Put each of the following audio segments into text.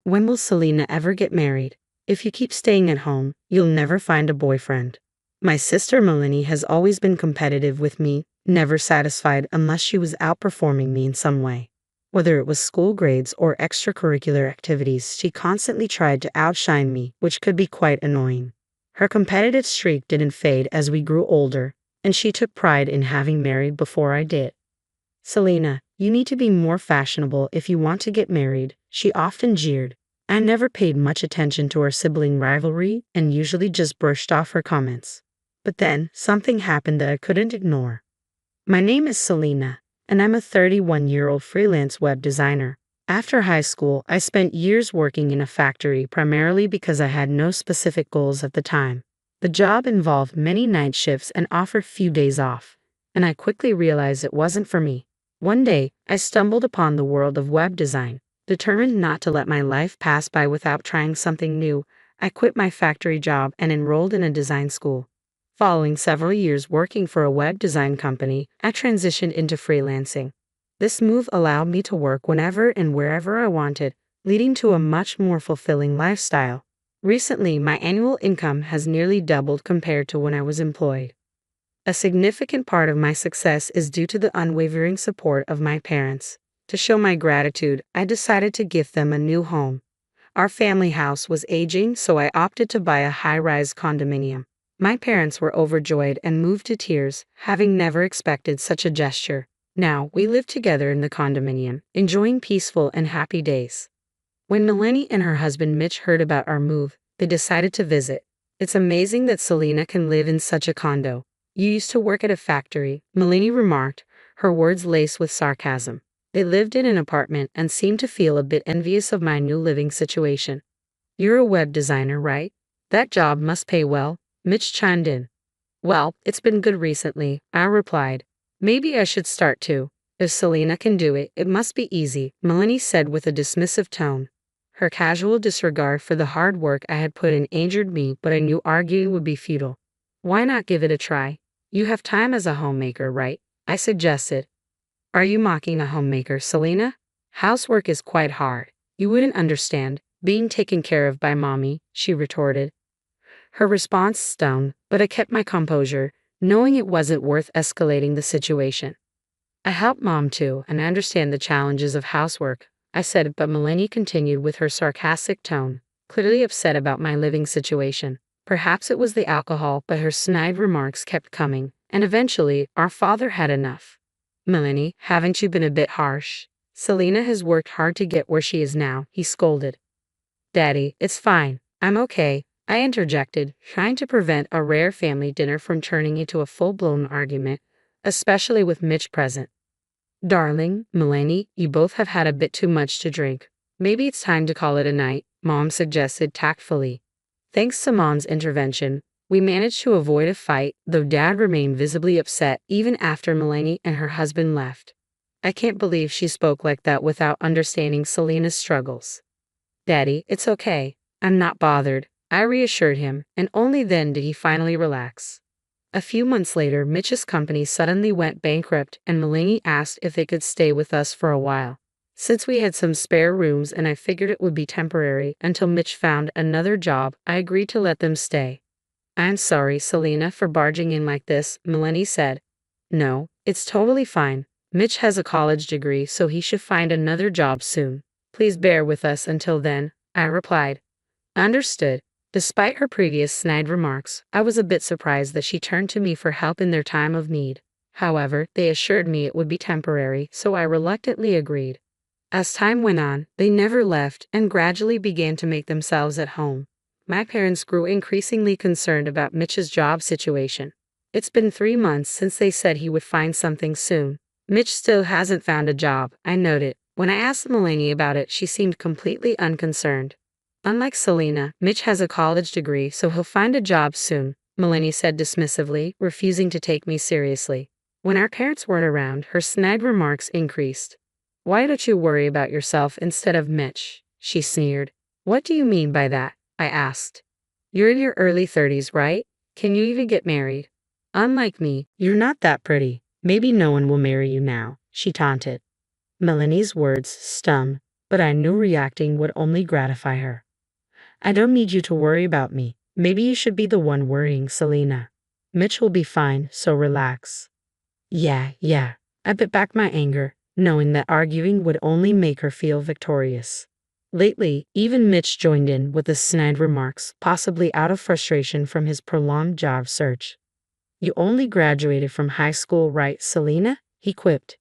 When will Selena ever get married? If you keep staying at home, you'll never find a boyfriend. My sister Melanie has always been competitive with me, never satisfied unless she was outperforming me in some way. Whether it was school grades or extracurricular activities, she constantly tried to outshine me, which could be quite annoying. Her competitive streak didn't fade as we grew older, and she took pride in having married before I did. Selena, you need to be more fashionable if you want to get married, she often jeered. I never paid much attention to our sibling rivalry and usually just brushed off her comments. But then, something happened that I couldn't ignore. My name is Selena, and I'm a 31-year-old freelance web designer. After high school, I spent years working in a factory primarily because I had no specific goals at the time. The job involved many night shifts and offered few days off, and I quickly realized it wasn't for me. One day, I stumbled upon the world of web design. Determined not to let my life pass by without trying something new, I quit my factory job and enrolled in a design school. Following several years working for a web design company, I transitioned into freelancing. This move allowed me to work whenever and wherever I wanted, leading to a much more fulfilling lifestyle. Recently, my annual income has nearly doubled compared to when I was employed. A significant part of my success is due to the unwavering support of my parents. To show my gratitude, I decided to gift them a new home. Our family house was aging, so I opted to buy a high-rise condominium. My parents were overjoyed and moved to tears, having never expected such a gesture. Now, we live together in the condominium, enjoying peaceful and happy days. When Melanie and her husband Mitch heard about our move, they decided to visit. It's amazing that Selena can live in such a condo. You used to work at a factory, Melanie remarked, her words laced with sarcasm. They lived in an apartment and seemed to feel a bit envious of my new living situation. You're a web designer, right? That job must pay well, Mitch chimed in. Well, it's been good recently, I replied. Maybe I should start too. If Selena can do it, it must be easy, Melanie said with a dismissive tone. Her casual disregard for the hard work I had put in angered me, but I knew arguing would be futile. Why not give it a try? You have time as a homemaker, right? I suggested. Are you mocking a homemaker, Selena? Housework is quite hard. You wouldn't understand, being taken care of by mommy, she retorted. Her response stung, but I kept my composure, knowing it wasn't worth escalating the situation. I help mom too, and I understand the challenges of housework, I said, but Melanie continued with her sarcastic tone, clearly upset about my living situation. Perhaps it was the alcohol, but her snide remarks kept coming, and eventually, our father had enough. Melanie, haven't you been a bit harsh? Selena has worked hard to get where she is now, he scolded. Daddy, it's fine. I'm okay, I interjected, trying to prevent a rare family dinner from turning into a full-blown argument, especially with Mitch present. Darling, Melanie, you both have had a bit too much to drink. Maybe it's time to call it a night, Mom suggested tactfully. Thanks to Mom's intervention, we managed to avoid a fight, though Dad remained visibly upset even after Melanie and her husband left. I can't believe she spoke like that without understanding Selena's struggles. Daddy, it's okay. I'm not bothered, I reassured him, and only then did he finally relax. A few months later, Mitch's company suddenly went bankrupt and Melanie asked if they could stay with us for a while. Since we had some spare rooms and I figured it would be temporary until Mitch found another job, I agreed to let them stay. I'm sorry, Selena, for barging in like this, Melanie said. No, it's totally fine. Mitch has a college degree, so he should find another job soon. Please bear with us until then, I replied. Understood. Despite her previous snide remarks, I was a bit surprised that she turned to me for help in their time of need. However, they assured me it would be temporary, so I reluctantly agreed. As time went on, they never left and gradually began to make themselves at home. My parents grew increasingly concerned about Mitch's job situation. It's been 3 months since they said he would find something soon. Mitch still hasn't found a job, I noted. When I asked Melanie about it, she seemed completely unconcerned. Unlike Selena, Mitch has a college degree, so he'll find a job soon, Melanie said dismissively, refusing to take me seriously. When our parents weren't around, her snide remarks increased. Why don't you worry about yourself instead of Mitch? She sneered. What do you mean by that? I asked. You're in your early 30s, right? Can you even get married? Unlike me, you're not that pretty. Maybe no one will marry you now, she taunted. Melanie's words stung. but I knew reacting would only gratify her. I don't need you to worry about me. Maybe you should be the one worrying, Selena. Mitch will be fine, so relax. Yeah. I bit back my anger, knowing that arguing would only make her feel victorious. Lately, even Mitch joined in with the snide remarks, possibly out of frustration from his prolonged job search. You only graduated from high school, right, Selena? He quipped.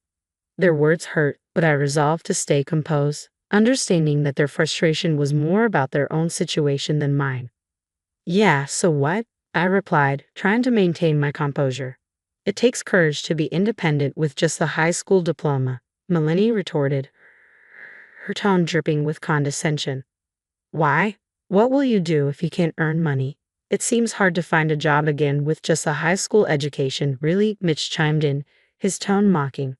Their words hurt, but I resolved to stay composed, understanding that their frustration was more about their own situation than mine. Yeah, so what? I replied, trying to maintain my composure. It takes courage to be independent with just a high school diploma, Melanie retorted, her tone dripping with condescension. Why? What will you do if you can't earn money? It seems hard to find a job again with just a high school education, really? Mitch chimed in, his tone mocking.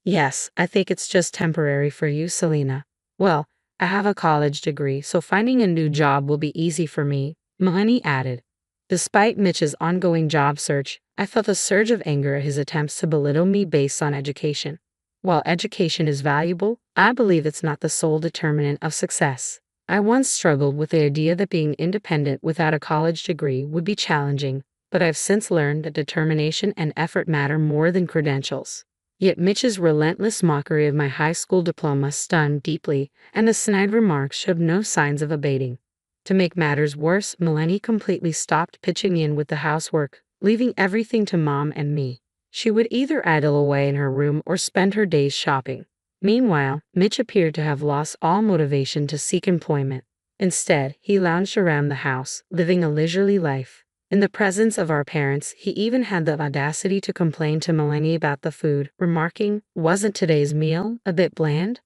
Yes, I think it's just temporary for you, Selena. Well, I have a college degree, so finding a new job will be easy for me, Melanie added. Despite Mitch's ongoing job search, I felt a surge of anger at his attempts to belittle me based on education. While education is valuable, I believe it's not the sole determinant of success. I once struggled with the idea that being independent without a college degree would be challenging, but I've since learned that determination and effort matter more than credentials. Yet Mitch's relentless mockery of my high school diploma stung deeply, and the snide remarks showed no signs of abating. To make matters worse, Melanie completely stopped pitching in with the housework, leaving everything to Mom and me. She would either idle away in her room or spend her days shopping. Meanwhile, Mitch appeared to have lost all motivation to seek employment. Instead, he lounged around the house, living a leisurely life. In the presence of our parents, he even had the audacity to complain to Melanie about the food, remarking, "Wasn't today's meal a bit bland?"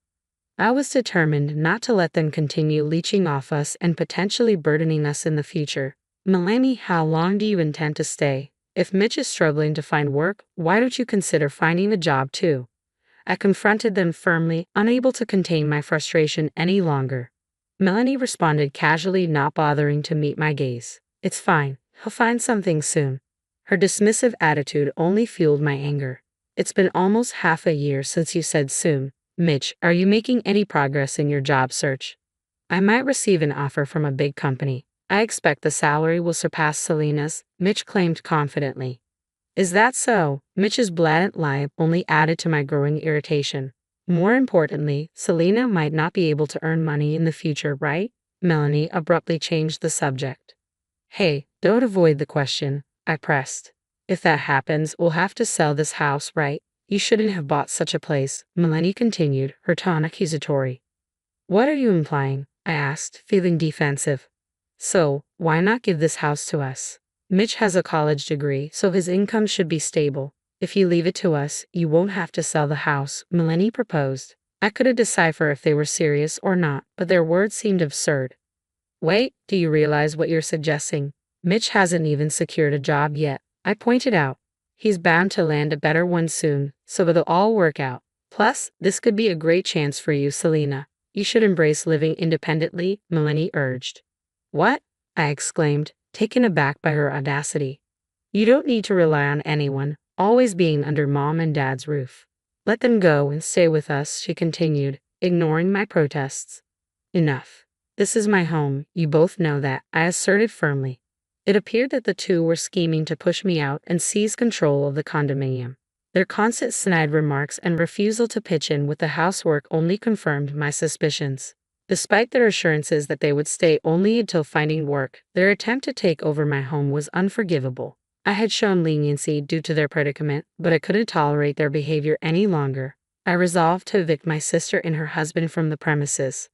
I was determined not to let them continue leeching off us and potentially burdening us in the future. Melanie, how long do you intend to stay? If Mitch is struggling to find work, why don't you consider finding a job too? I confronted them firmly, unable to contain my frustration any longer. Melanie responded casually, not bothering to meet my gaze. It's fine. He'll find something soon. Her dismissive attitude only fueled my anger. It's been almost half a year since you said soon. Mitch, are you making any progress in your job search? I might receive an offer from a big company. I expect the salary will surpass Selena's, Mitch claimed confidently. Is that so? Mitch's blatant lie only added to my growing irritation. More importantly, Selena might not be able to earn money in the future, right? Melanie abruptly changed the subject. Hey, don't avoid the question, I pressed. If that happens, we'll have to sell this house, right? You shouldn't have bought such a place, Melanie continued, her tone accusatory. What are you implying? I asked, feeling defensive. So, why not give this house to us? Mitch has a college degree, so his income should be stable. If you leave it to us, you won't have to sell the house, Melanie proposed. I couldn't decipher if they were serious or not, but their words seemed absurd. Wait, do you realize what you're suggesting? Mitch hasn't even secured a job yet, I pointed out. He's bound to land a better one soon, so it'll all work out. Plus, this could be a great chance for you, Selena. You should embrace living independently, Melanie urged. What? I exclaimed, taken aback by her audacity. You don't need to rely on anyone, always being under Mom and Dad's roof. Let them go and stay with us, she continued, ignoring my protests. Enough. This is my home, you both know that, I asserted firmly. It appeared that the two were scheming to push me out and seize control of the condominium. Their constant snide remarks and refusal to pitch in with the housework only confirmed my suspicions. Despite their assurances that they would stay only until finding work, their attempt to take over my home was unforgivable. I had shown leniency due to their predicament, but I couldn't tolerate their behavior any longer. I resolved to evict my sister and her husband from the premises.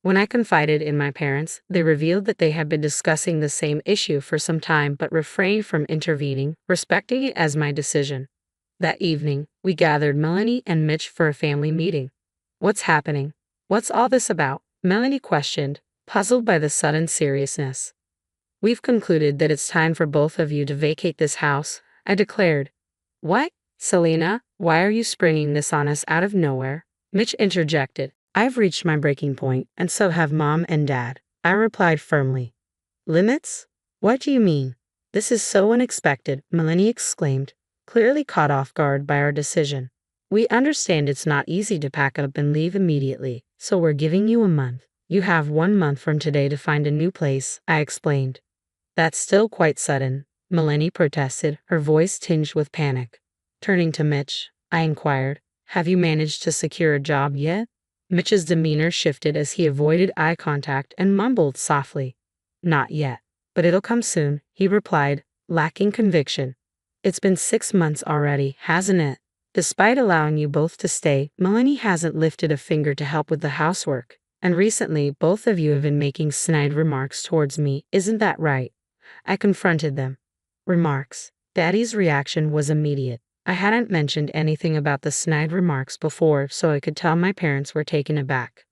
When I confided in my parents, they revealed that they had been discussing the same issue for some time but refrained from intervening, respecting it as my decision. That evening, we gathered Melanie and Mitch for a family meeting. What's happening? What's all this about? Melanie questioned, puzzled by the sudden seriousness. We've concluded that it's time for both of you to vacate this house, I declared. What? Selena, why are you springing this on us out of nowhere? Mitch interjected. I've reached my breaking point, and so have Mom and Dad, I replied firmly. Limits? What do you mean? This is so unexpected, Melanie exclaimed, clearly caught off guard by our decision. We understand it's not easy to pack up and leave immediately, So we're giving you a month. You have 1 month from today to find a new place, I explained. That's still quite sudden, Melanie protested, her voice tinged with panic. Turning to Mitch, I inquired, have you managed to secure a job yet? Mitch's demeanor shifted as he avoided eye contact and mumbled softly. Not yet, but it'll come soon, he replied, lacking conviction. It's been 6 months already, hasn't it? Despite allowing you both to stay, Melanie hasn't lifted a finger to help with the housework. And recently, both of you have been making snide remarks towards me, isn't that right? I confronted them. Remarks. Daddy's reaction was immediate. I hadn't mentioned anything about the snide remarks before, so I could tell my parents were taken aback.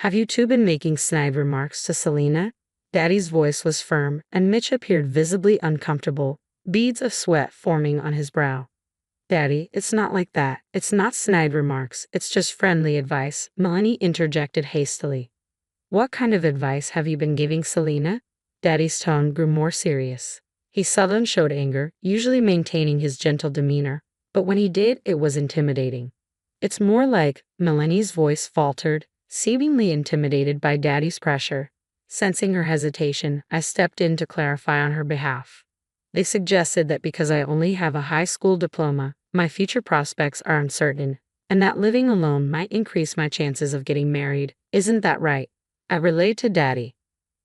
Have you two been making snide remarks to Selena? Daddy's voice was firm, and Mitch appeared visibly uncomfortable, beads of sweat forming on his brow. Daddy, it's not like that. It's not snide remarks, it's just friendly advice, Melanie interjected hastily. What kind of advice have you been giving Selena? Daddy's tone grew more serious. He seldom showed anger, usually maintaining his gentle demeanor, but when he did, it was intimidating. It's more like, Melanie's voice faltered, seemingly intimidated by Daddy's pressure. Sensing her hesitation, I stepped in to clarify on her behalf. They suggested that because I only have a high school diploma, my future prospects are uncertain, and that living alone might increase my chances of getting married. Isn't that right? I relayed to Daddy.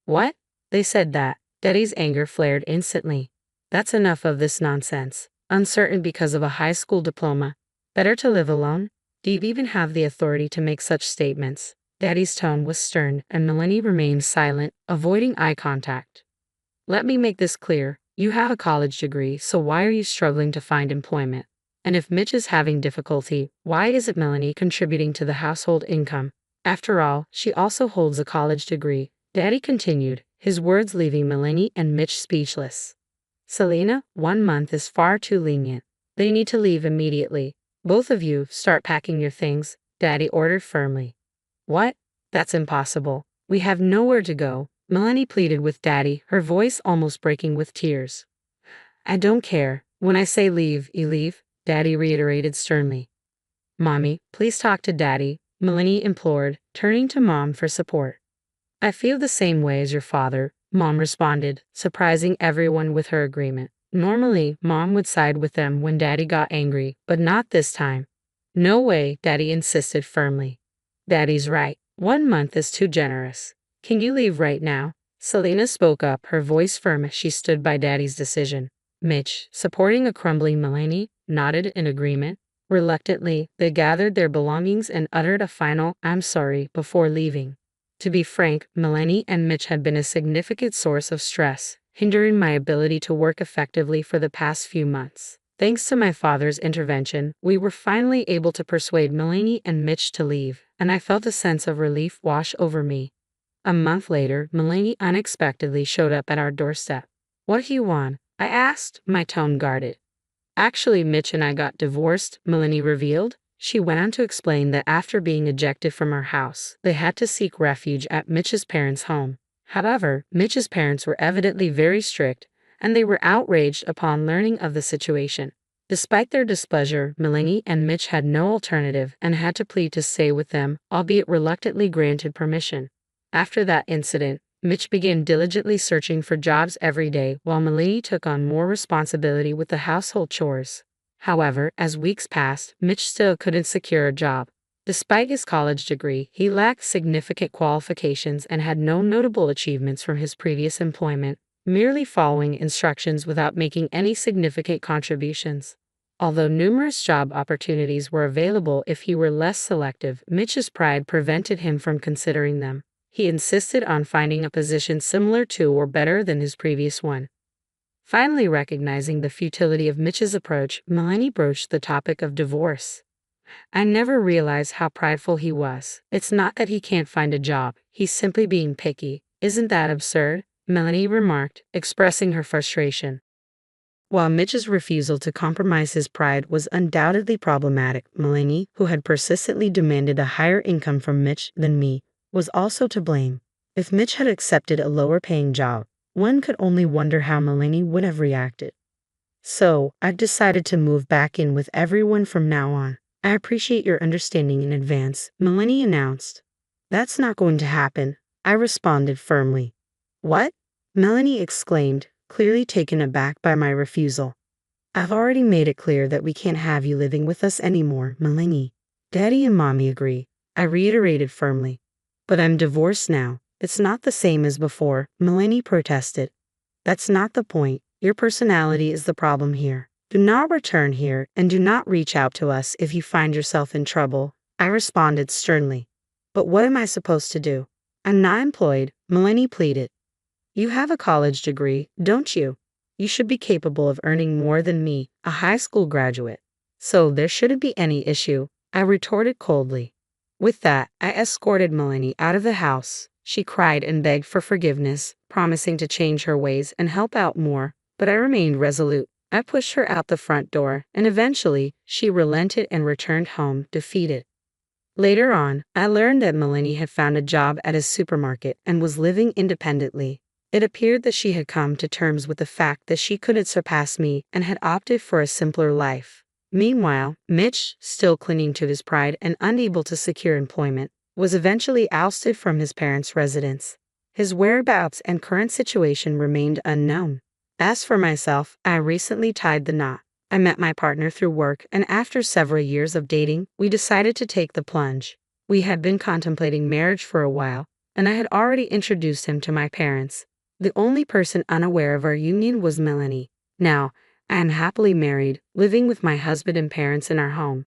What? They said that. Daddy's anger flared instantly. That's enough of this nonsense. Uncertain because of a high school diploma. Better to live alone? Do you even have the authority to make such statements? Daddy's tone was stern, and Melanie remained silent, avoiding eye contact. Let me make this clear. You have a college degree, so why are you struggling to find employment? And if Mitch is having difficulty, why isn't Melanie contributing to the household income? After all, she also holds a college degree. Daddy continued, his words leaving Melanie and Mitch speechless. Selena, 1 month is far too lenient. They need to leave immediately. Both of you, start packing your things, Daddy ordered firmly. What? That's impossible. We have nowhere to go, Melanie pleaded with Daddy, her voice almost breaking with tears. I don't care. When I say leave, you leave, Daddy reiterated sternly. Mommy, please talk to Daddy, Melanie implored, turning to Mom for support. I feel the same way as your father, Mom responded, surprising everyone with her agreement. Normally, Mom would side with them when Daddy got angry, but not this time. No way, Daddy insisted firmly. Daddy's right. 1 month is too generous. Can you leave right now? Selena spoke up, her voice firm as she stood by Daddy's decision. Mitch, supporting a crumbling Melanie, nodded in agreement. Reluctantly, they gathered their belongings and uttered a final, I'm sorry, before leaving. To be frank, Melanie and Mitch had been a significant source of stress, hindering my ability to work effectively for the past few months. Thanks to my father's intervention, we were finally able to persuade Melanie and Mitch to leave, and I felt a sense of relief wash over me. A month later, Melanie unexpectedly showed up at our doorstep. What do you want? I asked, my tone guarded. Actually, Mitch and I got divorced, Melanie revealed. She went on to explain that after being ejected from our house, they had to seek refuge at Mitch's parents' home. However, Mitch's parents were evidently very strict, and they were outraged upon learning of the situation. Despite their displeasure, Melanie and Mitch had no alternative and had to plead to stay with them, albeit reluctantly granted permission. After that incident, Mitch began diligently searching for jobs every day while Melanie took on more responsibility with the household chores. However, as weeks passed, Mitch still couldn't secure a job. Despite his college degree, he lacked significant qualifications and had no notable achievements from his previous employment, merely following instructions without making any significant contributions. Although numerous job opportunities were available if he were less selective, Mitch's pride prevented him from considering them. He insisted on finding a position similar to or better than his previous one. Finally recognizing the futility of Mitch's approach, Melanie broached the topic of divorce. I never realized how prideful he was. It's not that he can't find a job, he's simply being picky. Isn't that absurd? Melanie remarked, expressing her frustration. While Mitch's refusal to compromise his pride was undoubtedly problematic, Melanie, who had persistently demanded a higher income from Mitch than me, was also to blame. If Mitch had accepted a lower-paying job, one could only wonder how Melanie would have reacted. So, I've decided to move back in with everyone from now on. I appreciate your understanding in advance, Melanie announced. That's not going to happen, I responded firmly. What? Melanie exclaimed, clearly taken aback by my refusal. I've already made it clear that we can't have you living with us anymore, Melanie. Daddy and Mommy agree, I reiterated firmly. But I'm divorced now. It's not the same as before, Melanie protested. That's not the point. Your personality is the problem here. Do not return here and do not reach out to us if you find yourself in trouble, I responded sternly. But what am I supposed to do? I'm not employed, Melanie pleaded. You have a college degree, don't you? You should be capable of earning more than me, a high school graduate. So there shouldn't be any issue, I retorted coldly. With that, I escorted Melanie out of the house. She cried and begged for forgiveness, promising to change her ways and help out more, but I remained resolute. I pushed her out the front door, and eventually, she relented and returned home, defeated. Later on, I learned that Melanie had found a job at a supermarket and was living independently. It appeared that she had come to terms with the fact that she couldn't surpass me and had opted for a simpler life. Meanwhile, Mitch, still clinging to his pride and unable to secure employment, was eventually ousted from his parents' residence. His whereabouts and current situation remained unknown. As for myself, I recently tied the knot. I met my partner through work, and after several years of dating, we decided to take the plunge. We had been contemplating marriage for a while, and I had already introduced him to my parents. The only person unaware of our union was Melanie. Now, I am happily married, living with my husband and parents in our home.